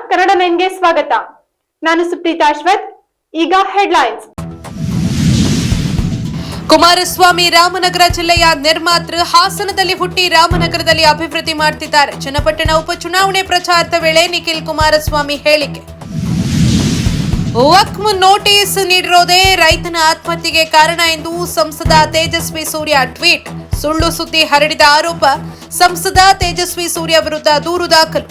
ಕನ್ನಡ 9ಗೆ ಸ್ವಾಗತ. ನಾನು ಸುಪ್ರೀತಾ ಅಶ್ವಥ್. ಈಗ ಹೆಡ್ಲೈನ್ಸ್. ಕುಮಾರಸ್ವಾಮಿ ರಾಮನಗರ ಜಿಲ್ಲೆಯ ನಿರ್ಮಾತೃ. ಹಾಸನದಲ್ಲಿ ಹುಟ್ಟಿ ರಾಮನಗರದಲ್ಲಿ ಅಭಿವೃದ್ಧಿ ಮಾಡುತ್ತಿದ್ದಾರೆ. ಚನ್ನಪಟ್ಟಣ ಉಪಚುನಾವಣೆ ಪ್ರಚಾರದ ವೇಳೆ ನಿಖಿಲ್ ಕುಮಾರಸ್ವಾಮಿ ಹೇಳಿಕೆ. ವಕ್ಫ್ ನೋಟಿಸ್ ನೀಡಿರೋದೇ ರೈತನ ಆತ್ಮಹತ್ಯೆಗೆ ಕಾರಣ ಎಂದು ಸಂಸದ ತೇಜಸ್ವಿ ಸೂರ್ಯ ಟ್ವೀಟ್. ಸುಳ್ಳು ಸುದ್ದಿ ಹರಡಿದ ಆರೋಪ. ಸಂಸದ ತೇಜಸ್ವಿ ಸೂರ್ಯ ವಿರುದ್ಧ ದೂರು ದಾಖಲು.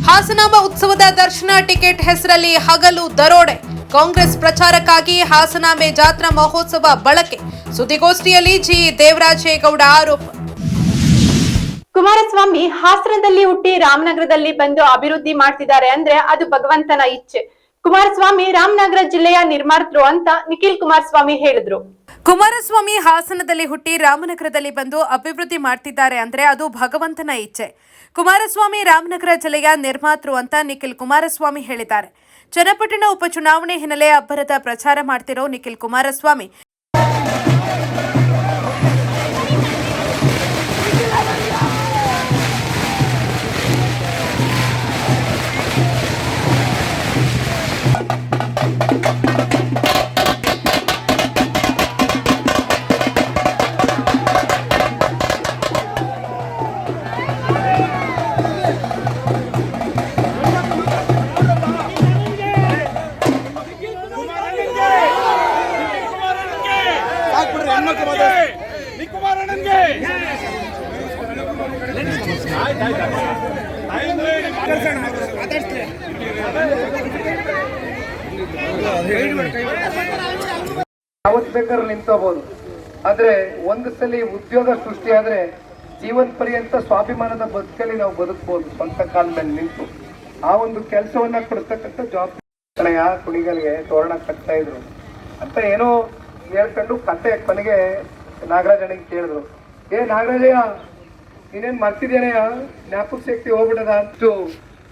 ಹಾಸನಾಂಬ ಉತ್ಸವದ ದರ್ಶನ ಟಿಕೆಟ್ ಹೆಸರಲ್ಲಿ ಹಗಲು ದರೋಡೆ. ಕಾಂಗ್ರೆಸ್ ಪ್ರಚಾರಕ್ಕಾಗಿ ಹಾಸನಾಂಬೆ ಜಾತ್ರಾ ಮಹೋತ್ಸವ ಬಳಕೆ. ಸುದ್ದಿಗೋಷ್ಠಿಯಲ್ಲಿ ಜಿ ದೇವರಾಜೇಗೌಡ ಆರೋಪ. ಕುಮಾರಸ್ವಾಮಿ ಹಾಸನದಲ್ಲಿ ಹುಟ್ಟಿ ರಾಮನಗರದಲ್ಲಿ ಬಂದು ಅಭಿವೃದ್ಧಿ ಮಾಡ್ತಿದ್ದಾರೆ ಅಂದ್ರೆ ಅದು ಭಗವಂತನ ಇಚ್ಛೆ. ಕುಮಾರಸ್ವಾಮಿ ರಾಮನಗರ ಜಿಲ್ಲೆಯ ನಿರ್ಮಾತೃ ಅಂತ ನಿಖಿಲ್ ಕುಮಾರಸ್ವಾಮಿ ಹೇಳಿದ್ರು. ಕುಮಾರಸ್ವಾಮಿ ಹಾಸನದಲ್ಲಿ ಹುಟ್ಟಿ ರಾಮನಗರದಲ್ಲಿ ಬಂದು ಅಭಿವೃದ್ಧಿ ಮಾಡ್ತಿದ್ದಾರೆ ಅಂದ್ರೆ ಅದು ಭಗವಂತನ ಇಚ್ಛೆ. ಕುಮಾರಸ್ವಾಮಿ ರಾಮನಗರ ಜಿಲ್ಲೆಯ ನಿರ್ಮಾತೃ ಅಂತ ನಿಖಿಲ್ ಕುಮಾರಸ್ವಾಮಿ ಹೇಳಿದ್ದಾರೆ. ಚನ್ನಪಟ್ಟಣ ಉಪಚುನಾವಣೆ ಹಿನ್ನೆಲೆ ಅಬ್ಬರದ ಪ್ರಚಾರ ಮಾಡ್ತಿರೋ ನಿಖಿಲ್ ಕುಮಾರಸ್ವಾಮಿ ಯಾವತ್ತು ಬೇಕಾದ್ರೂ ನಿಂತೋಬಹುದು. ಆದ್ರೆ ಒಂದು ಸಲ ಉದ್ಯೋಗ ಸೃಷ್ಟಿ ಆದ್ರೆ ಜೀವನ ಪರ್ಯಂತ ಸ್ವಾಭಿಮಾನದ ಬದುಕಲ್ಲಿ ನಾವು ಬದುಕಬಹುದು. ಸ್ವಂತ ಕಾಲ ಮೇಲೆ ನಿಂತು ಆ ಒಂದು ಕೆಲಸವನ್ನ ಕೊಡ್ತಕ್ಕಂಥ ಜವಾಬ್ದಾರಿ. ಕುಣಿಗಲ್ಗೆ ತೋರಣ ಕಟ್ತಾ ಇದ್ರು ಅಂತ ಏನೋ ಹೇಳ್ಕೊಂಡು ಕತೆ ಕೊನೆಗೆ ನಾಗರಾಜನಿಗೆ ಕೇಳಿದ್ರು, ನಾಗರಾಜಯ್ಯ ನೀನೇನ್ ಮರ್ತಿದ್ದೇನೆಯ, ಜ್ಞಾಪಕ ಶಕ್ತಿ ಹೋಗ್ಬಿಡದ ಅಷ್ಟು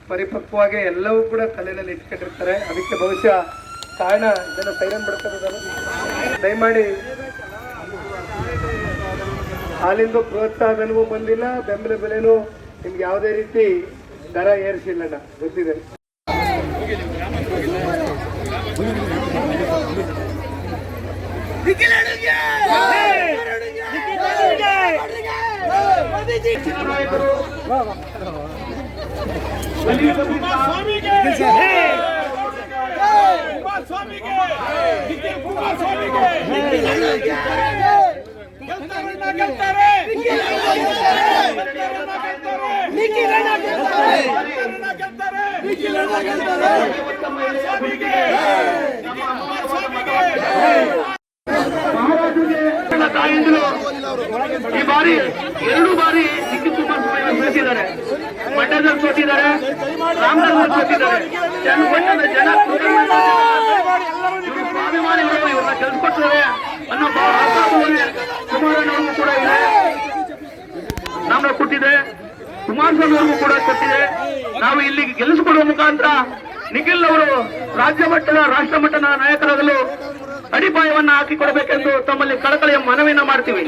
ಪರಿಪಕ್ವವಾಗಿ ಎಲ್ಲವೂ ಕೂಡ ತಲೆಯಲ್ಲಿ ಇಟ್ಕೊಂಡಿರ್ತಾರೆ. ಅದಕ್ಕೆ ಬಹುಶಃ ಕಾರಣ ಇದನ್ನು ಸೈರನ್ ಬಿಡ್ತಾರೆ. ದಯಮಾಡಿ ಹಾಲಿಂದು ಪ್ರೋತ್ಸಾಹನೂ ಬಂದಿಲ್ಲ, ಬೆಂಬಲ ಬೆಲೆನೂ ನಿಮ್ಗೆ ಯಾವುದೇ ರೀತಿ ದರ ಏರಿಸಿಲ್ಲ, ಗೊತ್ತಿದೆ. ಈ ಬಾರಿ 2 ಬಾರಿ ನಿಖಿಲ್ ಕುಮಾರಸ್ವಾಮಿ ಸೋತಿದ್ದಾರೆ. ಮಂಡ್ಯದಲ್ಲಿ ಸೋತಿದ್ದಾರೆ, ರಾಮನಗರದಲ್ಲಿ ಸೋತಿದ್ದಾರೆ. ಚನ್ನಪಟ್ಟಣದ ಜನ ಇವರು ಸ್ವಾಭಿಮಾನಿಗಳು, ಇವ್ರನ್ನ ಗೆಲ್ಸ್ಕೊಟ್ರೆ ಅನ್ನೋ ಕುಮಾರಣ್ಣವ್ರಿಗೂ ಕೂಡ ಇದೆ, ನಮ್ಗೆ ಕೊಟ್ಟಿದೆ, ಕುಮಾರಸ್ವಾಮಿ ಅವ್ರಿಗೂ ಕೂಡ ಕೊಟ್ಟಿದೆ. ನಾವು ಇಲ್ಲಿ ಗೆಲ್ಲಿಸಿಕೊಡುವ ಮುಖಾಂತರ ನಿಖಿಲ್ ಅವರು ರಾಜ್ಯ ಮಟ್ಟದ ರಾಷ್ಟ್ರ ಮಟ್ಟದ ನಾಯಕರಾಗಲು ಅಡಿಪಾಯವನ್ನ ಹಾಕಿಕೊಡಬೇಕೆಂದು ತಮ್ಮಲ್ಲಿ ಕಳಕಳಿಯ ಮನವಿಯನ್ನ ಮಾಡ್ತೀವಿ.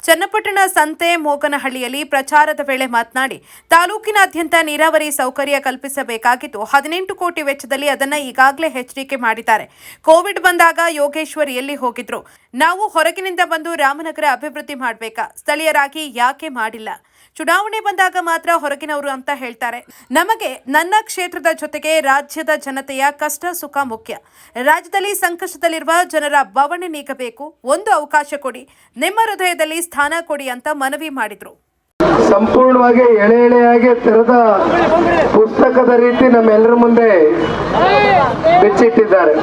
ಚನ್ನಪಟ್ಟಣ ಸಂತೆ ಮೋಗನಹಳ್ಳಿಯಲ್ಲಿ ಪ್ರಚಾರದ ವೇಳೆ ಮಾತನಾಡಿ, ತಾಲೂಕಿನಾದ್ಯಂತ ನೀರಾವರಿ ಸೌಕರ್ಯ ಕಲ್ಪಿಸಬೇಕಾಗಿದ್ದು 18 ಕೋಟಿ ವೆಚ್ಚದಲ್ಲಿ ಅದನ್ನ ಈಗಾಗಲೇ ಹೆಚ್ಚಿಕೆ ಮಾಡಿದ್ದಾರೆ. ಕೋವಿಡ್ ಬಂದಾಗ ಯೋಗೇಶ್ವರ್ ಎಲ್ಲಿ ಹೋಗಿದ್ರು? ನಾವು ಹೊರಗಿನಿಂದ ಬಂದು ರಾಮನಗರ ಅಭಿವೃದ್ಧಿ ಮಾಡಬೇಕಾ? ಸ್ಥಳೀಯರಾಗಿ ಯಾಕೆ ಮಾಡಿಲ್ಲ? ಚುನಾವಣೆ ಬಂದಾಗ ಮಾತ್ರ ಹೊರಗಿನವರು ಅಂತ ಹೇಳ್ತಾರೆ. ನಮಗೆ ನನ್ನ ಕ್ಷೇತ್ರದ ಜೊತೆಗೆ ರಾಜ್ಯದ ಜನತೆಯ ಕಷ್ಟ ಸುಖ ಮುಖ್ಯ. ರಾಜ್ಯದಲ್ಲಿ ಸಂಕಷ್ಟದಲ್ಲಿರುವ ಜನರ ಬವಣೆ ನೀಗಬೇಕು. ಒಂದು ಅವಕಾಶ ಕೊಡಿ, ನಿಮ್ಮ ಹೃದಯದಲ್ಲಿ ಸ್ಥಾನ ಕೊಡಿ ಅಂತ ಮನವಿ ಮಾಡಿದ್ರು. ಸಂಪೂರ್ಣವಾಗಿ ಎಳೆ ಎಳೆಯಾಗಿ ತೆರೆದ ಪುಸ್ತಕದ ರೀತಿ ನಮ್ಮೆಲ್ಲರ ಮುಂದೆ ಬಿಚ್ಚಿಟ್ಟಿದ್ದಾರೆ.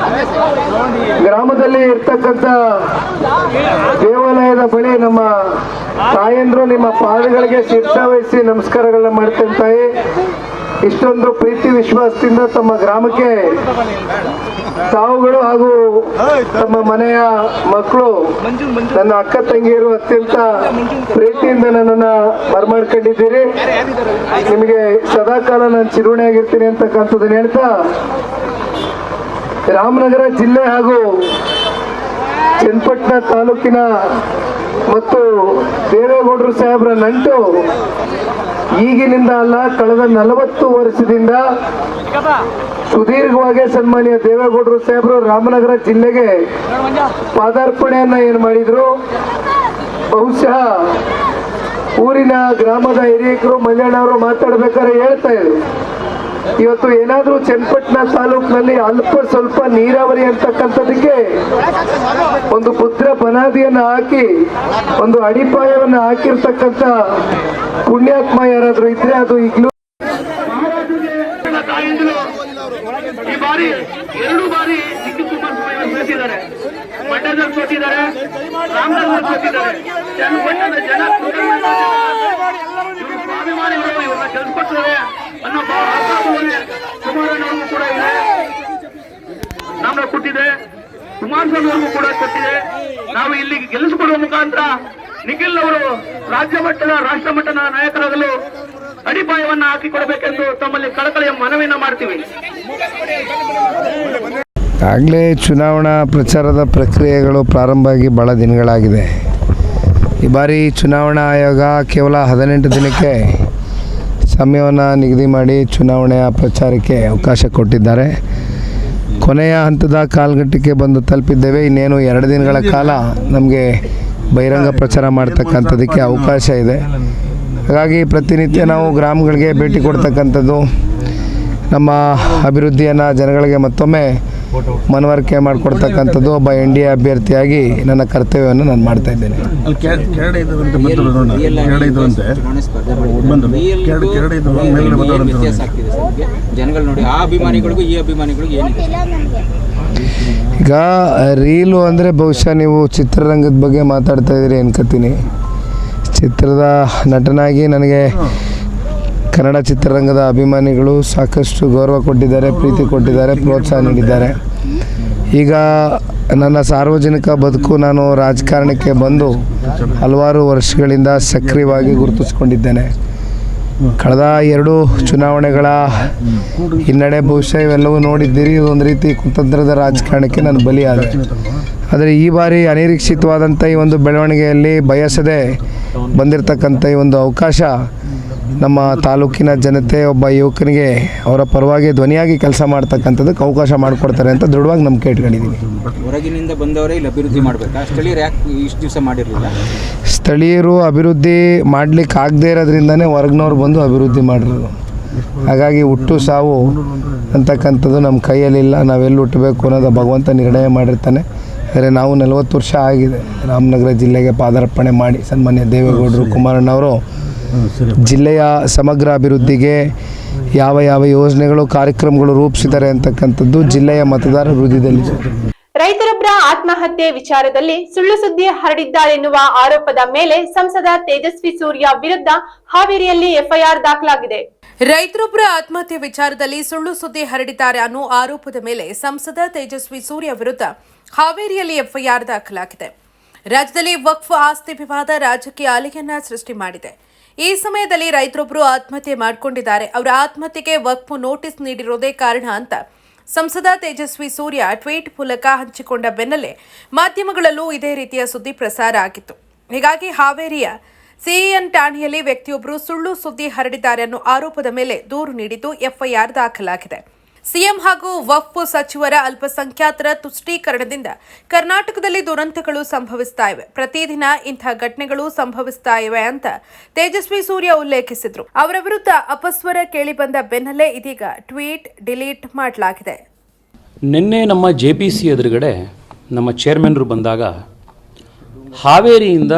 ಗ್ರಾಮದಲ್ಲಿ ಇರ್ತಕ್ಕಂಥ ದೇವಾಲಯದ ಬಳಿ ನಮ್ಮ ತಾಯಂದ್ರು ನಿಮ್ಮ ಪಾದಗಳಿಗೆ ಶಿರಸ ವಹಿಸಿ ನಮಸ್ಕಾರಗಳನ್ನ ಮಾಡ್ತೇನೆ. ತಾಯಿ, ಇಷ್ಟೊಂದು ಪ್ರೀತಿ ವಿಶ್ವಾಸದಿಂದ ತಮ್ಮ ಗ್ರಾಮಕ್ಕೆ ತಾವುಗಳು ಹಾಗೂ ತಮ್ಮ ಮನೆಯ ಮಕ್ಕಳು, ನನ್ನ ಅಕ್ಕ ತಂಗಿಯರು ಅತ್ಯಂತ ಪ್ರೀತಿಯಿಂದ ನನ್ನನ್ನ ಬರಮಾಡ್ಕೊಂಡಿದ್ದೀರಿ. ನಿಮಗೆ ಸದಾಕಾಲ ನಾನು ಚಿರುಣಿಯಾಗಿರ್ತೀನಿ ಅಂತಕ್ಕಂಥದ್ದನ್ನು ಹೇಳ್ತಾ, ರಾಮನಗರ ಜಿಲ್ಲೆ ಹಾಗೂ ಚನ್ನಪಟ್ಟಣ ತಾಲೂಕಿನ ಮತ್ತು ದೇವೇಗೌಡರು ಸಾಹೇಬ್ರ ನಂಟು ಈಗಿನಿಂದ ಅಲ್ಲ, ಕಳೆದ 40 ವರ್ಷದಿಂದ ಸುದೀರ್ಘವಾಗಿ ಸನ್ಮಾನ್ಯ ದೇವೇಗೌಡರು ಸಾಹೇಬರು ರಾಮನಗರ ಜಿಲ್ಲೆಗೆ ಪಾದಾರ್ಪಣೆಯನ್ನ ಏನ್ ಮಾಡಿದ್ರು, ಬಹುಶಃ ಊರಿನ ಗ್ರಾಮದ ಹಿರಿಯಕರು ಮಂಜಣ್ಣವರು ಮಾತಾಡ್ಬೇಕಾದ್ರೆ ಹೇಳ್ತಾ ಇದ್ರು, ಇವತ್ತು ಏನಾದ್ರೂ ಚನ್ನಪಟ್ಟಣ ತಾಲೂಕಿನಲ್ಲಿ ಅಲ್ಪ ಸ್ವಲ್ಪ ನೀರಾವರಿ ಅಂತಕ್ಕಂಥದಕ್ಕೆ ಒಂದು ಭದ್ರ ಬನಾದಿಯನ್ನ ಹಾಕಿ ಒಂದು ಅಡಿಪಾಯವನ್ನ ಹಾಕಿರ್ತಕ್ಕಂಥ ಪುಣ್ಯಾತ್ಮ ಯಾರಾದ್ರೂ ಇದ್ರೆ ಅದು ಈಗಲೂ ಈ ಬಾರಿ 2 ಬಾರಿ ನಿಖಿಲ್ ಕುಮಾರಸ್ವಾಮಿ ಸೋತಿದ್ದಾರೆ. ಮಂಡ್ಯದಲ್ಲಿ ಸೋತಿದ್ದಾರೆ, ರಾಮನಗರದಲ್ಲಿ ಸೋತಿದ್ದಾರೆ. ಚನ್ನಪಟ್ಟಣದ ಜನ ಸ್ವಾಭಿಮಾನಿಗಳು ಇವ್ರನ್ನ ಗೆಲ್ಸ್ಕೊಡ್ತಾರೆ ಅನ್ನೋ ಕುಮಾರಣ್ಣವ್ರಿಗೂ ಕೂಡ ಇದೆ, ನಮ್ಗೆ ಕೊಟ್ಟಿದೆ, ಕುಮಾರಸ್ವಾಮಿ ಅವ್ರಿಗೂ ಕೂಡ ಕೊಟ್ಟಿದೆ. ನಾವು ಇಲ್ಲಿ ಗೆಲ್ಲಿಸಿಕೊಡುವ ಮುಖಾಂತರ ನಿಖಿಲ್ ಅವರು ರಾಜ್ಯ ಮಟ್ಟದ ರಾಷ್ಟ್ರ ಮಟ್ಟದ ನಾಯಕರಾಗಲು ಅಡಿಪಾಯವನ್ನ ಹಾಕಿಕೊಡಬೇಕೆಂದು ತಮ್ಮಲ್ಲಿ ಕಳಕಳಿಯ ಮನವಿಯನ್ನ ಮಾಡ್ತೀವಿ. ಆಗಲೇ ಚುನಾವಣಾ ಪ್ರಚಾರದ ಪ್ರಕ್ರಿಯೆಗಳು ಪ್ರಾರಂಭ ಆಗಿ ಭಾಳ ದಿನಗಳಾಗಿದೆ. ಈ ಬಾರಿ ಚುನಾವಣಾ ಆಯೋಗ ಕೇವಲ 18 ದಿನಕ್ಕೆ ಸಮಯವನ್ನು ನಿಗದಿ ಮಾಡಿ ಚುನಾವಣೆಯ ಪ್ರಚಾರಕ್ಕೆ ಅವಕಾಶ ಕೊಟ್ಟಿದ್ದಾರೆ. ಕೊನೆಯ ಹಂತದ ಕಾಲಘಟ್ಟಕ್ಕೆ ಬಂದು ತಲುಪಿದ್ದೇವೆ. ಇನ್ನೇನು 2 ದಿನಗಳ ಕಾಲ ನಮಗೆ ಬಹಿರಂಗ ಪ್ರಚಾರ ಮಾಡ್ತಕ್ಕಂಥದ್ದಕ್ಕೆ ಅವಕಾಶ ಇದೆ. ಹಾಗಾಗಿ ಪ್ರತಿನಿತ್ಯ ನಾವು ಗ್ರಾಮಗಳಿಗೆ ಭೇಟಿ ಕೊಡ್ತಕ್ಕಂಥದ್ದು, ನಮ್ಮ ಅಭಿವೃದ್ಧಿಯನ್ನು ಜನಗಳಿಗೆ ಮತ್ತೊಮ್ಮೆ ಮನವರಿಕೆ ಮಾಡಿಕೊಡ್ತಕ್ಕಂಥದ್ದು ಒಬ್ಬ NDA ಅಭ್ಯರ್ಥಿಯಾಗಿ ನನ್ನ ಕರ್ತವ್ಯವನ್ನು ನಾನು ಮಾಡ್ತಾ ಇದ್ದೇನೆ. ಈಗ ರೀಲು ಅಂದರೆ ಬಹುಶಃ ನೀವು ಚಿತ್ರರಂಗದ ಬಗ್ಗೆ ಮಾತಾಡ್ತಾ ಇದ್ದೀರಿ ಅನ್ಕೋತೀನಿ. ಚಿತ್ರದ ನಟನಾಗಿ ನನಗೆ ಕನ್ನಡ ಚಿತ್ರರಂಗದ ಅಭಿಮಾನಿಗಳು ಸಾಕಷ್ಟು ಗೌರವ ಕೊಟ್ಟಿದ್ದಾರೆ, ಪ್ರೀತಿ ಕೊಟ್ಟಿದ್ದಾರೆ, ಪ್ರೋತ್ಸಾಹ ನೀಡಿದ್ದಾರೆ. ಈಗ ನನ್ನ ಸಾರ್ವಜನಿಕ ಬದುಕು, ನಾನು ರಾಜಕಾರಣಕ್ಕೆ ಬಂದು ಹಲವಾರು ವರ್ಷಗಳಿಂದ ಸಕ್ರಿಯವಾಗಿ ಗುರುತಿಸ್ಕೊಂಡಿದ್ದೇನೆ. ಕಳೆದ 2 ಚುನಾವಣೆಗಳ ಹಿನ್ನಡೆ ಬಹುಶಃ ಇವೆಲ್ಲವೂ ನೋಡಿದ್ದೀರಿ. ಒಂದು ರೀತಿ ಕುತಂತ್ರದ ರಾಜಕಾರಣಕ್ಕೆ ನಾನು ಬಲಿಯಾದೆ. ಆದರೆ ಈ ಬಾರಿ ಅನಿರೀಕ್ಷಿತವಾದಂಥ ಈ ಒಂದು ಬೆಳವಣಿಗೆಯಲ್ಲಿ ಬಯಸದೆ ಬಂದಿರತಕ್ಕಂಥ ಈ ಒಂದು ಅವಕಾಶ ನಮ್ಮ ತಾಲೂಕಿನ ಜನತೆ ಒಬ್ಬ ಯುವಕನಿಗೆ ಅವರ ಪರವಾಗಿ ಧ್ವನಿಯಾಗಿ ಕೆಲಸ ಮಾಡ್ತಕ್ಕಂಥದ್ದಕ್ಕೆ ಅವಕಾಶ ಮಾಡಿಕೊಡ್ತಾರೆ ಅಂತ ದೃಢವಾಗಿ ನಂಬಿಕೆ ಇಟ್ಕೊಂಡಿದ್ದೀನಿ. ಹೊರಗಿನಿಂದ ಬಂದವರೇ ಇಲ್ಲಿ ಅಭಿವೃದ್ಧಿ ಮಾಡಬೇಕಾ? ಸ್ಥಳೀಯರು ಯಾಕೆ ಇಷ್ಟು ದಿವಸ ಮಾಡಿರಲಿಲ್ಲ? ಸ್ಥಳೀಯರು ಅಭಿವೃದ್ಧಿ ಮಾಡಲಿಕ್ಕೆ ಆಗದೇ ಇರೋದ್ರಿಂದನೇ ಹೊರಗಿನವ್ರು ಬಂದು ಅಭಿವೃದ್ಧಿ ಮಾಡಿರೋದು. ಹಾಗಾಗಿ ಹುಟ್ಟು ಸಾವು ಅಂತಕ್ಕಂಥದ್ದು ನಮ್ಮ ಕೈಯಲ್ಲಿಲ್ಲ. ನಾವೆಲ್ಲಿ ಹುಟ್ಟಬೇಕು ಅನ್ನೋದು ಭಗವಂತ ನಿರ್ಣಯ ಮಾಡಿರ್ತಾನೆ. ಆದರೆ ನಾವು 40 ವರ್ಷ ಆಗಿದೆ ರಾಮನಗರ ಜಿಲ್ಲೆಗೆ ಪಾದಾರ್ಪಣೆ ಮಾಡಿ ಸನ್ಮಾನ್ಯ ದೇವೇಗೌಡರು ಕುಮಾರಣ್ಣವರು ಜಿಲ್ಲೆಯ ಸಮಗ್ರ ಅಭಿವೃದ್ಧಿಗೆ ಯಾವ ಯಾವ ಯೋಜನೆಗಳು ಕಾರ್ಯಕ್ರಮಗಳು ರೂಪಿಸಿದ್ದಾರೆ ಅಂತಕ್ಕಂಥದ್ದು ಜಿಲ್ಲೆಯ ಮತದಾರರ ಹೃದಯದಲ್ಲಿ. ರೈತರೊಬ್ಬರ ಆತ್ಮಹತ್ಯೆ ವಿಚಾರದಲ್ಲಿ ಸುಳ್ಳು ಸುದ್ದಿ ಹರಡಿದ್ದಾರೆನ್ನುವ ಆರೋಪದ ಮೇಲೆ ಸಂಸದ ತೇಜಸ್ವಿ ಸೂರ್ಯ ವಿರುದ್ಧ ಹಾವೇರಿಯಲ್ಲಿ FIR ದಾಖಲಾಗಿದೆ. ರೈತರೊಬ್ಬರ ಆತ್ಮಹತ್ಯೆ ವಿಚಾರದಲ್ಲಿ ಸುಳ್ಳು ಸುದ್ದಿ ಹರಡಿದ್ದಾರೆ ಅನ್ನೋ ಆರೋಪದ ಮೇಲೆ ಸಂಸದ ತೇಜಸ್ವಿ ಸೂರ್ಯ ವಿರುದ್ಧ ಹಾವೇರಿಯಲ್ಲಿ FIR ದಾಖಲಾಗಿದೆ. ರಾಜ್ಯದಲ್ಲಿ ವಕ್ಫ್ ಆಸ್ತಿ ವಿವಾದ ರಾಜಕೀಯ ಅಲೆಯನ್ನ ಸೃಷ್ಟಿ ಮಾಡಿದೆ. ಈ ಸಮಯದಲ್ಲಿ ರೈತರೊಬ್ಬರು ಆತ್ಮಹತ್ಯೆ ಮಾಡಿಕೊಂಡಿದ್ದಾರೆ. ಅವರ ಆತ್ಮಹತ್ಯೆಗೆ ವಕ್ಫ್ ನೋಟಿಸ್ ನೀಡಿರೋದೇ ಕಾರಣ ಅಂತ ಸಂಸದ ತೇಜಸ್ವಿ ಸೂರ್ಯ ಟ್ವೀಟ್ ಮೂಲಕ ಹಂಚಿಕೊಂಡ ಬೆನ್ನಲ್ಲೇ ಮಾಧ್ಯಮಗಳಲ್ಲೂ ಇದೇ ರೀತಿಯ ಸುದ್ದಿ ಪ್ರಸಾರ ಆಗಿತ್ತು. ಹೀಗಾಗಿ ಹಾವೇರಿಯ CEN ಠಾಣೆಯಲ್ಲಿ ವ್ಯಕ್ತಿಯೊಬ್ಬರು ಸುಳ್ಳು ಸುದ್ದಿ ಹರಡಿದ್ದಾರೆ ಅನ್ನೋ ಆರೋಪದ ಮೇಲೆ ದೂರು ನೀಡಿದ್ದು FIR ದಾಖಲಾಗಿದೆ. ಸಿಎಂ ಹಾಗೂ ವಕ್ಫ್ ಸಚಿವರ ಅಲ್ಪಸಂಖ್ಯಾತರ ತುಷ್ಟೀಕರಣದಿಂದ ಕರ್ನಾಟಕದಲ್ಲಿ ದುರಂತಗಳು ಸಂಭವಿಸ್ತಾ ಇವೆ. ಪ್ರತಿದಿನ ಇಂಥ ಘಟನೆಗಳು ಸಂಭವಿಸ್ತಾ ಇವೆ ಅಂತ ತೇಜಸ್ವಿ ಸೂರ್ಯ ಉಲ್ಲೇಖಿಸಿದ್ರು. ಅವರ ವಿರುದ್ಧ ಅಪಸ್ವರ ಕೇಳಿಬಂದ ಬೆನ್ನಲ್ಲೇ ಇದೀಗ ಟ್ವೀಟ್ ಡಿಲೀಟ್ ಮಾಡಲಾಗಿದೆ. ನಿನ್ನೆ ನಮ್ಮ JPC ಎದುರುಗಡೆ ನಮ್ಮ ಚೇರ್ಮನ್ರು ಬಂದಾಗ ಹಾವೇರಿಯಿಂದ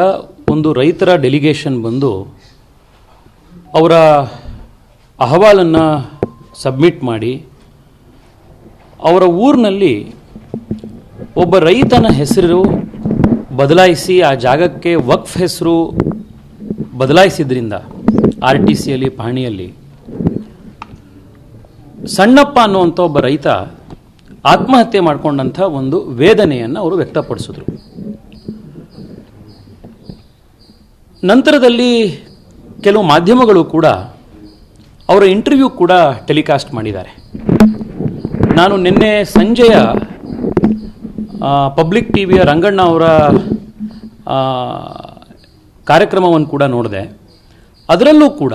ಒಂದು ರೈತರ ಡೆಲಿಗೇಷನ್ ಬಂದು ಅವರ ಅಹವಾಲನ್ನು ಸಬ್ಮಿಟ್ ಮಾಡಿ ಅವರ ಊರಿನಲ್ಲಿ ಒಬ್ಬ ರೈತನ ಹೆಸರು ಬದಲಾಯಿಸಿ ಆ ಜಾಗಕ್ಕೆ ವಕ್ಫ್ ಹೆಸರು ಬದಲಾಯಿಸಿದ್ರಿಂದ RTCಯಲ್ಲಿ ಪಹಣಿಯಲ್ಲಿ ಸಣ್ಣಪ್ಪ ಅನ್ನುವಂಥ ಒಬ್ಬ ರೈತ ಆತ್ಮಹತ್ಯೆ ಮಾಡಿಕೊಂಡಂಥ ಒಂದು ವೇದನೆಯನ್ನು ಅವರು ವ್ಯಕ್ತಪಡಿಸಿದ್ರು. ನಂತರದಲ್ಲಿ ಕೆಲವು ಮಾಧ್ಯಮಗಳು ಕೂಡ ಅವರ ಇಂಟರ್ವ್ಯೂ ಕೂಡ ಟೆಲಿಕಾಸ್ಟ್ ಮಾಡಿದ್ದಾರೆ. ನಾನು ನಿನ್ನೆ ಸಂಜೆಯ ಪಬ್ಲಿಕ್ ಟಿವಿಯ ರಂಗಣ್ಣ ಅವರ ಕಾರ್ಯಕ್ರಮವನ್ನು ಕೂಡ ನೋಡಿದೆ. ಅದರಲ್ಲೂ ಕೂಡ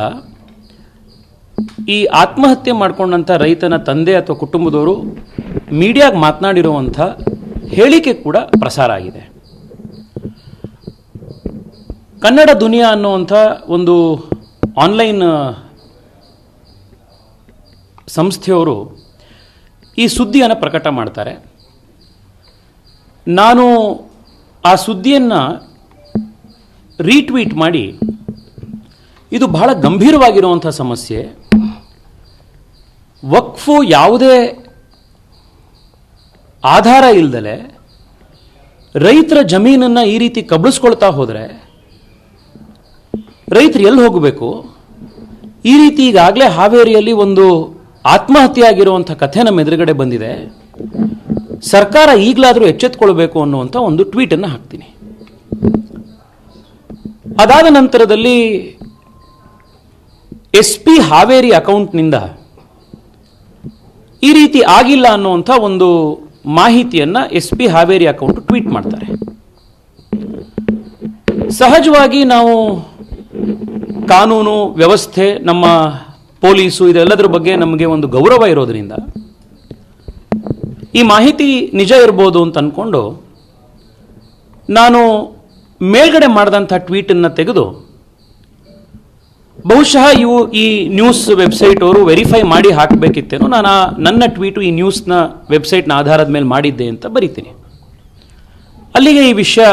ಈ ಆತ್ಮಹತ್ಯೆ ಮಾಡಿಕೊಂಡಂಥ ರೈತನ ತಂದೆ ಅಥವಾ ಕುಟುಂಬದವರು ಮೀಡಿಯಾಗೆ ಮಾತನಾಡಿರುವಂಥ ಹೇಳಿಕೆ ಕೂಡ ಪ್ರಸಾರ ಆಗಿದೆ. ಕನ್ನಡ ದುನಿಯಾ ಅನ್ನುವಂಥ ಒಂದು ಆನ್ಲೈನ್ ಸಂಸ್ಥೆಯವರು ಈ ಸುದ್ದಿಯನ್ನು ಪ್ರಕಟ ಮಾಡ್ತಾರೆ. ನಾನು ಆ ಸುದ್ದಿಯನ್ನು ರೀಟ್ವೀಟ್ ಮಾಡಿ, ಇದು ಬಹಳ ಗಂಭೀರವಾಗಿರುವಂಥ ಸಮಸ್ಯೆ, ವಕ್ಫು ಯಾವುದೇ ಆಧಾರ ಇಲ್ಲದಲೆ ರೈತರ ಜಮೀನನ್ನು ಈ ರೀತಿ ಕಬಳಿಸ್ಕೊಳ್ತಾ ಹೋದರೆ ರೈತರು ಎಲ್ಲಿ ಹೋಗಬೇಕು? ಈ ರೀತಿ ಈಗಾಗಲೇ ಹಾವೇರಿಯಲ್ಲಿ ಒಂದು ಆತ್ಮಹತ್ಯೆ ಆಗಿರುವಂಥ ಕಥೆ ನಮ್ಮ ಎದುರುಗಡೆ ಬಂದಿದೆ. ಸರ್ಕಾರ ಈಗಲಾದರೂ ಎಚ್ಚೆತ್ತುಕೊಳ್ಬೇಕು ಅನ್ನುವಂಥ ಒಂದು ಟ್ವೀಟನ್ನು ಹಾಕ್ತೀನಿ. ಅದಾದ ನಂತರದಲ್ಲಿ SP ಹಾವೇರಿ ಅಕೌಂಟ್ನಿಂದ ಈ ರೀತಿ ಆಗಿಲ್ಲ ಅನ್ನುವಂಥ ಒಂದು ಮಾಹಿತಿಯನ್ನು SP ಹಾವೇರಿ ಅಕೌಂಟ್ ಟ್ವೀಟ್ ಮಾಡ್ತಾರೆ. ಸಹಜವಾಗಿ ನಾವು ಕಾನೂನು ವ್ಯವಸ್ಥೆ, ನಮ್ಮ ಪೊಲೀಸು, ಇದೆಲ್ಲದರ ಬಗ್ಗೆ ನಮಗೆ ಒಂದು ಗೌರವ ಇರೋದ್ರಿಂದ ಈ ಮಾಹಿತಿ ನಿಜ ಇರ್ಬೋದು ಅಂತ ಅಂದ್ಕೊಂಡು ನಾನು ಮೇಲ್ಗಡೆ ಮಾಡಿದಂಥ ಟ್ವೀಟನ್ನು ತೆಗೆದು, ಬಹುಶಃ ಈ ನ್ಯೂಸ್ ವೆಬ್ಸೈಟ್ ಅವರು ವೆರಿಫೈ ಮಾಡಿ ಹಾಕಬೇಕಿತ್ತೇನೋ, ನಾನು ನನ್ನ ಟ್ವೀಟು ಈ ನ್ಯೂಸ್ನ ವೆಬ್ಸೈಟ್ನ ಆಧಾರದ ಮೇಲೆ ಮಾಡಿದ್ದೆ ಅಂತ ಬರೀತೀನಿ. ಅಲ್ಲಿಗೆ ಈ ವಿಷಯ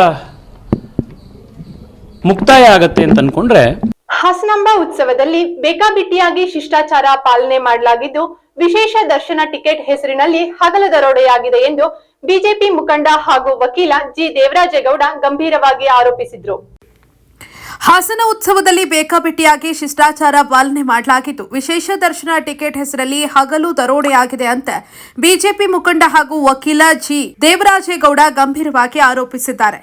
ಮುಕ್ತಾಯ ಆಗತ್ತೆ ಅಂತ ಅಂದ್ಕೊಂಡ್ರೆ, ಹಾಸನಾಂಬ ಉತ್ಸವದಲ್ಲಿ ಬೇಕಾಬಿಟ್ಟಿಯಾಗಿ ಶಿಷ್ಟಾಚಾರ ಪಾಲನೆ ಮಾಡಲಾಗಿದ್ದು, ವಿಶೇಷ ದರ್ಶನ ಟಿಕೆಟ್ ಹೆಸರಿನಲ್ಲಿ ಹಗಲ ದರೋಡೆಯಾಗಿದೆ ಎಂದು ಬಿಜೆಪಿ ಮುಖಂಡ ಹಾಗೂ ವಕೀಲ ಜಿ ದೇವರಾಜೇಗೌಡ ಗಂಭೀರವಾಗಿ ಆರೋಪಿಸಿದ್ರು. ಹಾಸನ ಉತ್ಸವದಲ್ಲಿ ಬೇಕಾಬಿಟ್ಟಿಯಾಗಿ ಶಿಷ್ಟಾಚಾರ ಪಾಲನೆ ಮಾಡಲಾಗಿದ್ದು, ವಿಶೇಷ ದರ್ಶನ ಟಿಕೆಟ್ ಹೆಸರಲ್ಲಿ ಹಗಲು ದರೋಡೆಯಾಗಿದೆ ಅಂತ ಬಿಜೆಪಿ ಮುಖಂಡ ಹಾಗೂ ವಕೀಲ ಜಿ ದೇವರಾಜೇಗೌಡ ಗಂಭೀರವಾಗಿ ಆರೋಪಿಸಿದ್ದಾರೆ.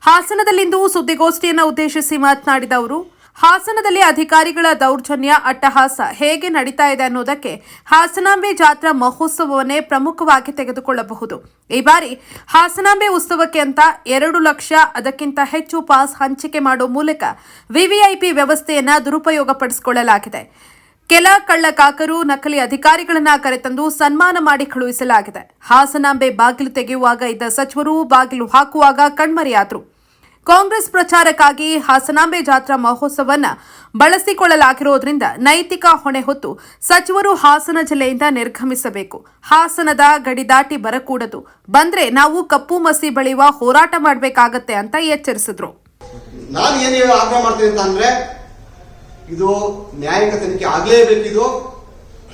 ಹಾಸನದಲ್ಲಿಂದು ಸುದ್ದಿಗೋಷ್ಠಿಯನ್ನು ಉದ್ದೇಶಿಸಿ ಮಾತನಾಡಿದ ಅವರು, ಹಾಸನದಲ್ಲಿ ಅಧಿಕಾರಿಗಳ ದೌರ್ಜನ್ಯ, ಅಟ್ಟಹಾಸ ಹೇಗೆ ನಡೀತಾ ಇದೆ ಅನ್ನೋದಕ್ಕೆ ಹಾಸನಾಂಬೆ ಜಾತ್ರಾ ಮಹೋತ್ಸವವನ್ನೇ ಪ್ರಮುಖವಾಗಿ ತೆಗೆದುಕೊಳ್ಳಬಹುದು. ಈ ಬಾರಿ ಹಾಸನಾಂಬೆ ಉತ್ಸವಕ್ಕೆ ಅಂತ 2 ಲಕ್ಷ ಅದಕ್ಕಿಂತ ಹೆಚ್ಚು ಪಾಸ್ ಹಂಚಿಕೆ ಮಾಡುವ ಮೂಲಕ ವಿವಿಐಪಿ ವ್ಯವಸ್ಥೆಯನ್ನ ದುರುಪಯೋಗಪಡಿಸಿಕೊಳ್ಳಲಾಗಿದೆ. ಕೆಲ ಕಳ್ಳಕಾಕರು, ನಕಲಿ ಅಧಿಕಾರಿಗಳನ್ನ ಕರೆತಂದು ಸನ್ಮಾನ ಮಾಡಿ ಕಳುಹಿಸಲಾಗಿದೆ. ಹಾಸನಾಂಬೆ ಬಾಗಿಲು ತೆಗೆಯುವಾಗ ಇದ್ದ ಸಚಿವರು ಬಾಗಿಲು ಹಾಕುವಾಗ ಕಣ್ಮರೆಯಾದರು. ಕಾಂಗ್ರೆಸ್ ಪ್ರಚಾರಕ್ಕಾಗಿ ಹಾಸನಾಂಬೆ ಜಾತ್ರಾ ಮಹೋತ್ಸವವನ್ನು ಬಳಸಿಕೊಳ್ಳಲಾಗಿರೋದ್ರಿಂದ ನೈತಿಕ ಹೊಣೆ ಹೊತ್ತು ಸಚಿವರು ಹಾಸನ ಜಿಲ್ಲೆಯಿಂದ ನಿರ್ಗಮಿಸಬೇಕು. ಹಾಸನದ ಗಡಿ ದಾಟಿ ಬರಕೂಡದು, ಬಂದ್ರೆ ನಾವು ಕಪ್ಪು ಮಸಿ ಬಳಿಯುವ ಹೋರಾಟ ಮಾಡಬೇಕಾಗತ್ತೆ ಅಂತ ಎಚ್ಚರಿಸಿದ್ರು. ನಾನು ಏನು ಆಗ್ರಹ ಮಾಡ್ತೀನಿ ಅಂತ ಅಂದ್ರೆ, ಇದು ನ್ಯಾಯಾಂಗ ತನಿಖೆ ಆಗಲೇಬೇಕಿದು.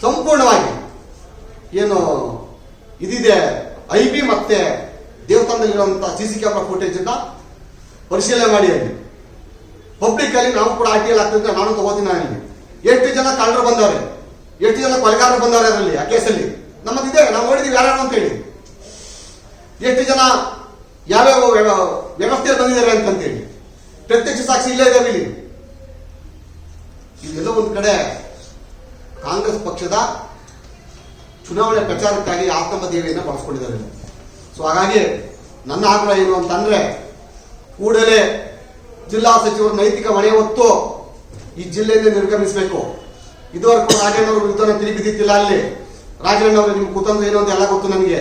ಸಂಪೂರ್ಣವಾಗಿ ಏನು ಇದಿದೆ IP ಮತ್ತೆ ದೇವಸ್ಥಾನದಲ್ಲಿರುವಂತಹ CC ಕ್ಯಾಮೆರಾ ಫುಟೇಜ್ ಅನ್ನ ಪರಿಶೀಲನೆ ಮಾಡಿ. ಅಲ್ಲಿ ಪಬ್ಲಿಕ್ ಅಲ್ಲಿ ನಾವು ಕೂಡ RTL ಆಗ್ತದೆ, ನಾನು ತಗೋತೀನಿ. ನನಗೆ ಎಷ್ಟು ಜನ ಕಳ್ಳರು ಬಂದವ್ರೆ, ಎಷ್ಟು ಜನ ಕೊಲೆಗಾರರು ಬಂದವ್ರೆ ಅದರಲ್ಲಿ, ಆ ಕೇಸಲ್ಲಿ ನಮ್ಮದಿದೆ, ನಾವು ನೋಡಿದೀವಿ ಯಾರು ಅಂತ ಹೇಳಿ, ಎಷ್ಟು ಜನ ಯಾವ್ಯಾವ ವ್ಯವಸ್ಥೆಯಲ್ಲಿ ಬಂದಿದ್ದಾರೆ ಅಂತಂತೇಳಿ ಪ್ರತ್ಯಕ್ಷ ಸಾಕ್ಷಿ ಇಲ್ಲೇ ಇದಾವೆ ಇಲ್ಲಿ. ಇದೆಲ್ಲ ಒಂದು ಕಡೆ ಕಾಂಗ್ರೆಸ್ ಪಕ್ಷದ ಚುನಾವಣೆ ಪ್ರಚಾರಕ್ಕಾಗಿ ಆತ್ಮದೇವಿಯನ್ನು ಬಳಸ್ಕೊಂಡಿದ್ದಾರೆ. ಸೊ ಹಾಗಾಗಿ ನನ್ನ ಆಗ್ರಹ ಏನು ಅಂತಂದ್ರೆ, ಕೂಡಲೇ ಜಿಲ್ಲಾ ಸಚಿವರು ನೈತಿಕ ಹೊಣೆ ಹೊತ್ತು ಈ ಜಿಲ್ಲೆಯಿಂದ ನಿರ್ಗಮಿಸಬೇಕು. ಇದುವರೆಗೂ ರಾಜಣ್ಣವರು ವಿರುದ್ಧ ತಿರುಗಿದ್ದಿಲ್ಲ. ಅಲ್ಲಿ ರಾಜಣ್ಣವರು ನಿಮ್ ಕುತಂತ್ರ ಏನು ಅಂತ ಎಲ್ಲ ಗೊತ್ತು, ನನಗೆ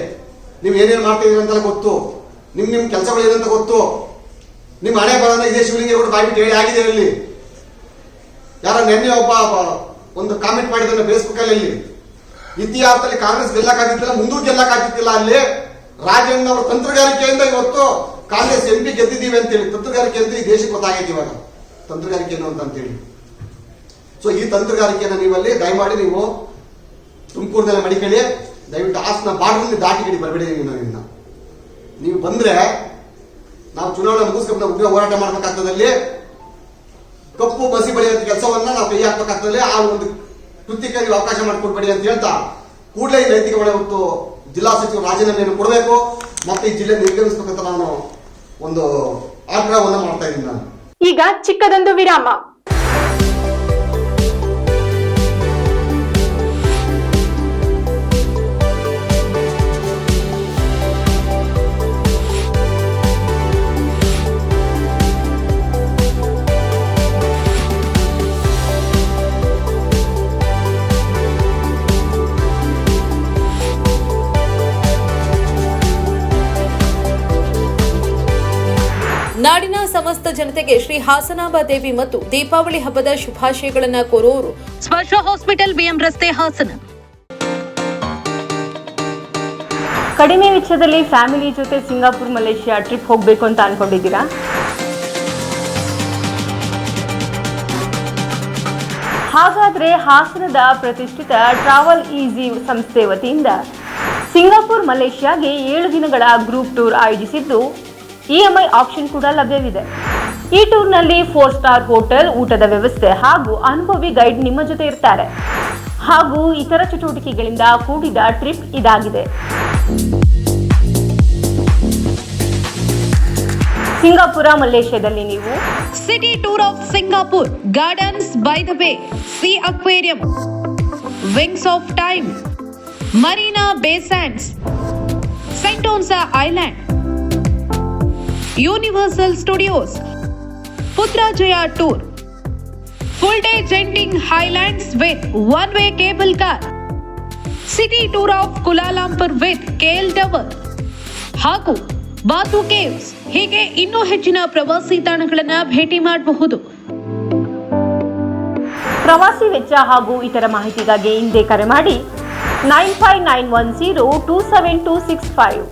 ನೀವು ಏನೇನು ಮಾಡ್ತಾ ಇದೀರಿ ಅಂತೆಲ್ಲ ಗೊತ್ತು, ನಿಮ್ ಕೆಲಸಗಳು ಏನಂತ ಗೊತ್ತು. ನಿಮ್ಮ ಹಣೆ ಬರೋಣ ಇದೇ ಶಿವಲಿಂಗೇಗೌಡ ಬಾಯ್ಬಿಟ್ಟು ಹೇಳಿ ಆಗಿದೆ. ಅಲ್ಲಿ ಯಾರೋ ನೆನ್ನೆ ಒಬ್ಬ ಒಂದು ಕಾಮೆಂಟ್ ಮಾಡಿದ್ದಾನೆ ಫೇಸ್ಬುಕ್ ಅಲ್ಲಿ, ಇತಿಹಾಸದಲ್ಲಿ ಕಾಂಗ್ರೆಸ್ ಗೆಲ್ಲಕ್ಕಾಗಿದ್ದಿಲ್ಲ, ಮುಂದೂ ಗೆಲ್ಲಕ್ಕಾಗಿದ್ದಿಲ್ಲ. ಅಲ್ಲಿ ರಾಜಣ್ಣವರ ತಂತ್ರಗಾರಿಕೆಯಿಂದ ಇವತ್ತು ಕಾಂಗ್ರೆಸ್ MP ಗೆದ್ದಿದ್ದೀವಿ ಅಂತೇಳಿ. ತಂತ್ರಗಾರಿಕೆ ಅಂತ ಈ ದೇಶಕ್ಕೆ ಗೊತ್ತಾಗೈತಿ ಇವಾಗ, ತಂತ್ರಗಾರಿಕೆ ಏನು ಅಂತೇಳಿ. ಸೊ ಈ ತಂತ್ರಗಾರಿಕೆಯನ್ನು ನೀವಲ್ಲಿ ದಯಮಾಡಿ ನೀವು ತುಮಕೂರಿನಲ್ಲಿ ಮಡಿಕಳಿ, ದಯವಿಟ್ಟು ಹಾಸನ ಬಾರ್ಡರ್ನಲ್ಲಿ ದಾಟಿಗಡಿ ಬರಬೇಡಿ. ನೀವು ಬಂದ್ರೆ ನಾವು ಚುನಾವಣೆ ಮುಗಿಸ್ಕೊಂಡು ಉಗ್ರ ಹೋರಾಟ ಮಾಡ್ಬೇಕಾಗ್ತದೆ. ಅಲ್ಲಿ ಕಪ್ಪು ಬಸಿ ಬಳಿಯುವಂತ ಕೆಲಸವನ್ನ ನಾವು ಕೈ ಹಾಕ್ಬೇಕಾಗ್ತದೆ. ಆ ಒಂದು ಕೃತ್ಯಕ್ಕೆ ನೀವು ಅವಕಾಶ ಮಾಡಿಕೊಡ್ಬೇಡಿ ಅಂತ ಹೇಳ್ತಾ, ಕೂಡಲೇ ಈ ನೈತಿಕ ಹೊಣೆ ಹೊತ್ತು ಜಿಲ್ಲಾ ಸಚಿವರು ರಾಜೀನಾಮೆಯನ್ನು ಕೊಡಬೇಕು ಮತ್ತೆ ಈ ಜಿಲ್ಲೆ ನಿರ್ಗಮಿಸಬೇಕಂತ ನಾನು ಒಂದು ಆಗ್ರಹವನ್ನು ಮಾಡ್ತಾ ಇದ್ದೀನಿ. ನಾನು ಈಗ ಚಿಕ್ಕದೊಂದು ವಿರಾಮ. ಸಮಸ್ತ ಜನತೆಗೆ ಶ್ರೀ ಹಾಸನಾಂಬ ದೇವಿ ಮತ್ತು ದೀಪಾವಳಿ ಹಬ್ಬದ ಶುಭಾಶಯಗಳನ್ನು ಕೋರುವವರು ಸ್ಪರ್ಶ ಹಾಸ್ಪಿಟಲ್ ಬಿಎಂ ರಸ್ತೆ ಹಾಸನ. ಕಡಿಮೆ ವೆಚ್ಚದಲ್ಲಿ ಫ್ಯಾಮಿಲಿ ಜೊತೆ ಸಿಂಗಾಪುರ್ ಮಲೇಷಿಯಾ ಟ್ರಿಪ್ ಹೋಗಬೇಕು ಅಂತ ಅನ್ಕೊಂಡಿದ್ದೀರಾ? ಹಾಗಾದ್ರೆ ಹಾಸನದ ಪ್ರತಿಷ್ಠಿತ ಟ್ರಾವೆಲ್ ಈಸಿ ಸಂಸ್ಥೆ ವತಿಯಿಂದ ಸಿಂಗಾಪುರ್ ಮಲೇಷಿಯಾಗೆ 7 ದಿನಗಳ ಗ್ರೂಪ್ ಟೂರ್ ಆಯೋಜಿಸಿದ್ದು EMI ಆಪ್ಷನ್ ಕೂಡ ಲಭ್ಯವಿದೆ. ಈ ಟೂರ್ನಲ್ಲಿ 4 ಸ್ಟಾರ್ ಹೋಟೆಲ್, ಊಟದ ವ್ಯವಸ್ಥೆ ಹಾಗೂ ಅನುಭವಿ ಗೈಡ್ ನಿಮ್ಮ ಜೊತೆ ಇರ್ತಾರೆ. ಹಾಗೂ ಇತರ ಚಟುವಟಿಕೆಗಳಿಂದ ಕೂಡಿದ ಟ್ರಿಪ್ ಇದಾಗಿದೆ. ಸಿಂಗಾಪುರ ಮಲೇಷ್ಯಾದಲ್ಲಿ ನೀವು city tour of Singapore, Gardens by the Bay, SEA Aquarium, Wings of Time, Marina Bay Sands, Sentosa Island, Universal Studios, Putrajaya tour, full day Genting Highlands with one-way cable car, city tour of Kuala Lumpur with KL Tower, ಹಾಗೂ ಬಾತು caves, ಹೀಗೆ ಇನ್ನೂ ಹೆಚ್ಚಿನ ಪ್ರವಾಸಿ ತಾಣಗಳನ್ನು ಭೇಟಿ ಮಾಡಬಹುದು. ಪ್ರವಾಸಿ ವೆಚ್ಚ ಹಾಗೂ ಇತರ ಮಾಹಿತಿಗಾಗಿ ಹಿಂದೆ ಕರೆ ಮಾಡಿ 9591027265.